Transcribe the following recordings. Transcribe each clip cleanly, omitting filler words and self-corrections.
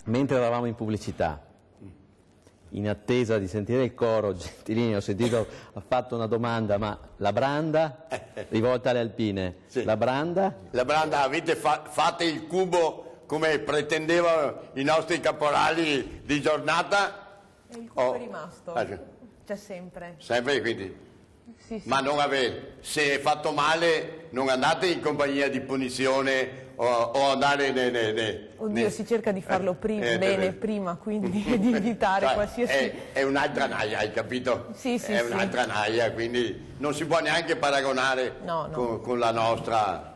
mentre eravamo in pubblicità, in attesa di sentire il coro, Gentilini, ho sentito, ha fatto una domanda, ma la branda, rivolta alle alpine, sì. La branda? La branda, avete fatto il cubo come pretendevano i nostri caporali di giornata? E il cubo è rimasto, c'è sempre. Sempre, quindi? Sì, sì. Ma non avete, se è fatto male non andate in compagnia di punizione o andare Oddio, si cerca di farlo bene prima, quindi di evitare cioè, qualsiasi... È un'altra naia, hai capito? Sì, sì, è un'altra naia, quindi non si può neanche paragonare con la nostra...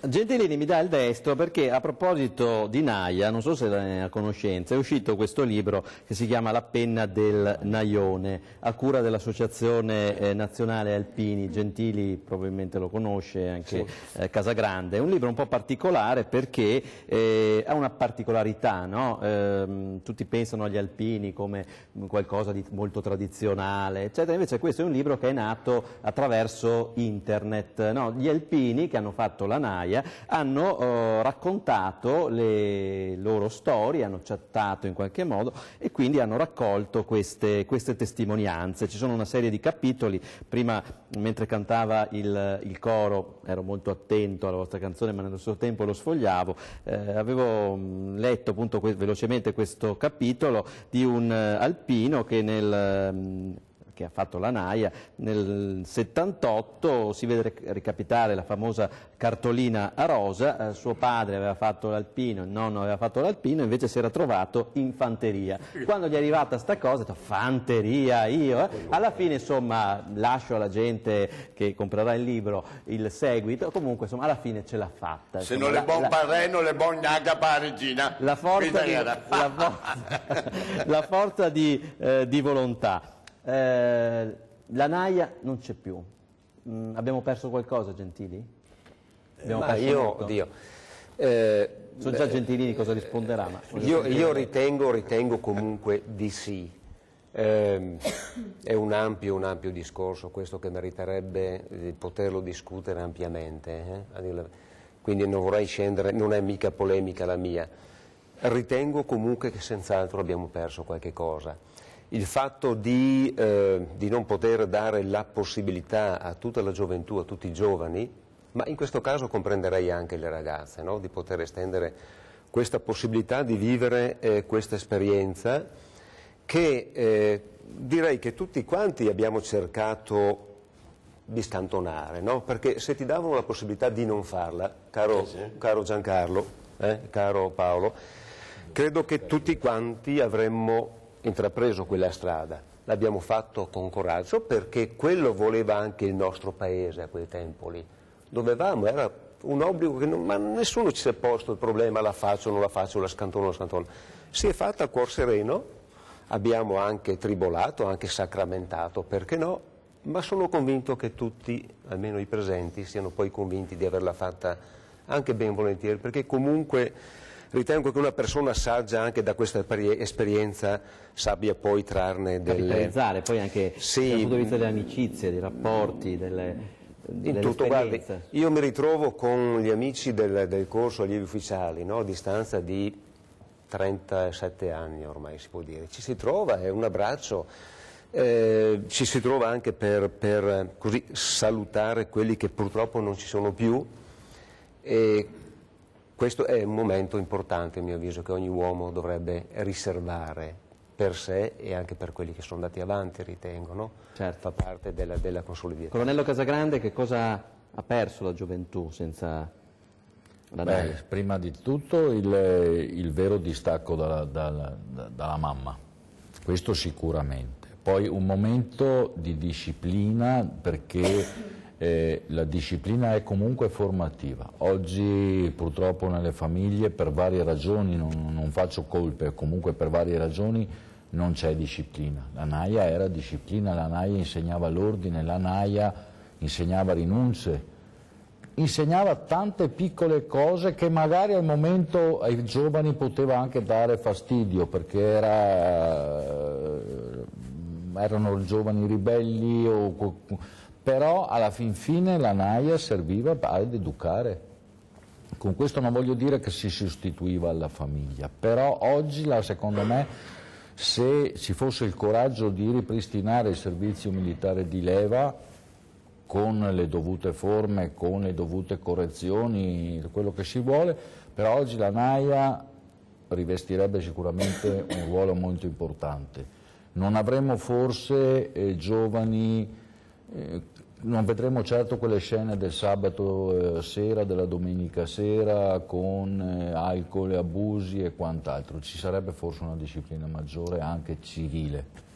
Gentilini mi dà il destro perché a proposito di naia, non so se ne è a conoscenza, è uscito questo libro che si chiama La penna del naione, a cura dell'Associazione Nazionale Alpini. Gentili probabilmente lo conosce, anche sì. Casagrande. È un libro un po' particolare perché ha una particolarità, no? Tutti pensano agli alpini come qualcosa di molto tradizionale, eccetera. Invece questo è un libro che è nato attraverso internet, no? Gli alpini che hanno fatto la naia hanno raccontato le loro storie, hanno chattato in qualche modo e quindi hanno raccolto queste testimonianze. Ci sono una serie di capitoli. Prima, mentre cantava il coro, ero molto attento alla vostra canzone, ma nello stesso tempo lo sfogliavo, avevo letto appunto velocemente questo capitolo di un alpino che ha fatto la naia. Nel 78 si vede ricapitare la famosa cartolina a rosa, suo padre aveva fatto l'alpino, il nonno aveva fatto l'alpino, invece si era trovato in fanteria. Quando gli è arrivata sta cosa, ha detto fanteria io, alla fine insomma lascio alla gente che comprerà il libro il seguito, comunque insomma alla fine ce l'ha fatta. Se non le buon parè, non le buon naga parigina. La forza di volontà. La naia non c'è più. Abbiamo perso qualcosa, Gentili? Oddio. So già Gentilini cosa risponderà. Ma io ritengo comunque di sì. È un ampio discorso questo che meriterebbe di poterlo discutere ampiamente. Quindi non vorrei scendere, non è mica polemica la mia. Ritengo comunque che senz'altro abbiamo perso qualche cosa. Il fatto di non poter dare la possibilità a tutta la gioventù, a tutti i giovani, ma in questo caso comprenderei anche le ragazze, no? Di poter estendere questa possibilità di vivere questa esperienza che direi che tutti quanti abbiamo cercato di scantonare, no? Perché se ti davano la possibilità di non farla, caro Giancarlo, caro Paolo, credo che tutti quanti avremmo intrapreso quella strada. L'abbiamo fatto con coraggio perché quello voleva anche il nostro paese a quel tempo lì. Dovevamo, era un obbligo che ma nessuno ci si è posto il problema, la faccio, non la faccio, la scantono, la scantono. Si è fatta a cuor sereno, abbiamo anche tribolato, anche sacramentato, perché no? Ma sono convinto che tutti, almeno i presenti, siano poi convinti di averla fatta anche ben volentieri, perché comunque ritengo che una persona saggia anche da questa esperienza sappia poi trarne delle... Capitalizzare poi anche dal punto di vista delle amicizie, dei rapporti, in tutto, guardi, io mi ritrovo con gli amici del corso allievi ufficiali, no? A distanza di 37 anni ormai si può dire. Ci si trova, è un abbraccio, ci si trova anche per così salutare quelli che purtroppo non ci sono più. E questo è un momento importante, a mio avviso, che ogni uomo dovrebbe riservare per sé e anche per quelli che sono andati avanti, ritengo, no? Certo. Fa parte della consolidazione. Colonnello Casagrande, che cosa ha perso la gioventù senza la naia? Prima di tutto il vero distacco dalla mamma, questo sicuramente. Poi un momento di disciplina, perché la disciplina è comunque formativa. Oggi purtroppo nelle famiglie per varie ragioni, non faccio colpe, comunque per varie ragioni non c'è disciplina. La naia era disciplina, la naia insegnava l'ordine, la naia insegnava rinunce, insegnava tante piccole cose che magari al momento ai giovani poteva anche dare fastidio, perché erano giovani ribelli però alla fin fine la naia serviva ad educare. Con questo non voglio dire che si sostituiva alla famiglia, però oggi, secondo me, se ci fosse il coraggio di ripristinare il servizio militare di leva, con le dovute forme, con le dovute correzioni, quello che si vuole, però oggi la Naia rivestirebbe sicuramente un ruolo molto importante. Non avremo forse giovani, non vedremo certo quelle scene del sabato sera, della domenica sera, con alcol e abusi e quant'altro, ci sarebbe forse una disciplina maggiore anche civile.